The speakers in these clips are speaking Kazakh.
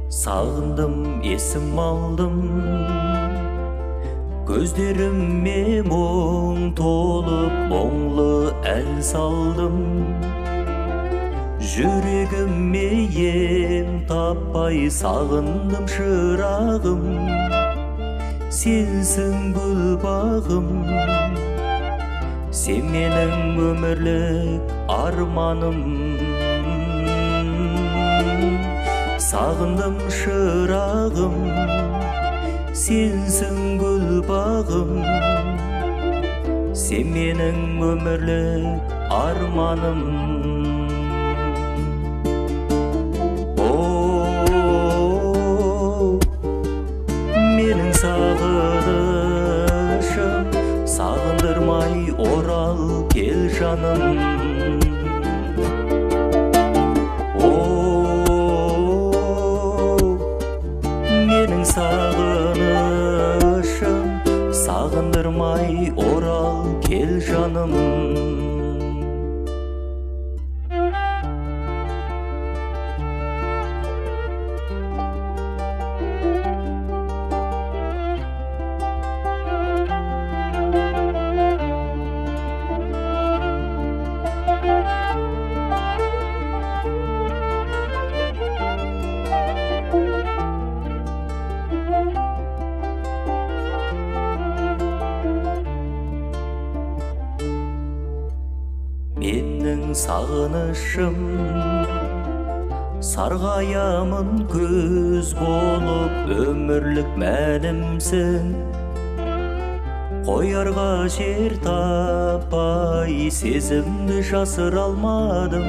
Sağındım, esim aldım. Gözlerime мұң толып, мұңлы әл салдым. Жүрегіме ем таппай сағындым шырағым. Сенсің гүл бағым, сен менің өмірлік арманым. Сағындым шырағым, сенсің гүл бағым, сен менің өмірлік арманым. Менің сағынышым, сағындырмай орал кел жаным. Менің сағынышым, сағындырмай орал кел жаным. Менің сағынышым, сарғаямын көз болып, өмірлік мәнімсің. Қоярға жер таппай, сезімді жасыра алмадым.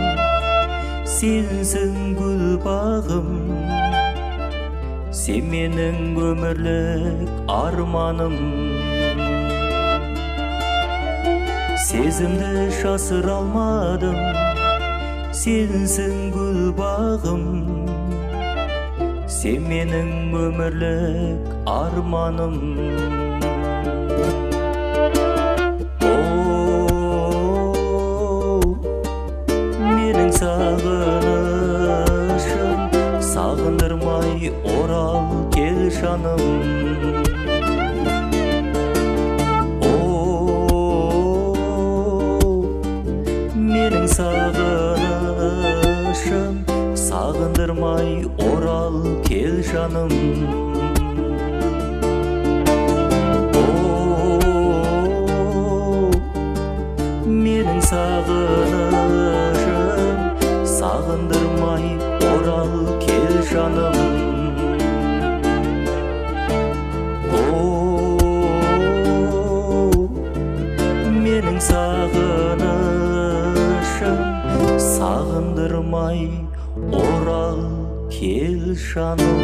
Сенсің гүл бағым, сен менің өмірлік арманым. Сезімді жасыра алмадым, сенсің гүл бағым, сен менің өмірлік арманым. Менің сағынышым, сағындырмай орал кел жаным. Менің сағынышым, сағындырмай орал кел жаным. Менің сағынышым, сағындырмай орал кел жаным. Менің сағынышым, сағындырмай орал кел жаным.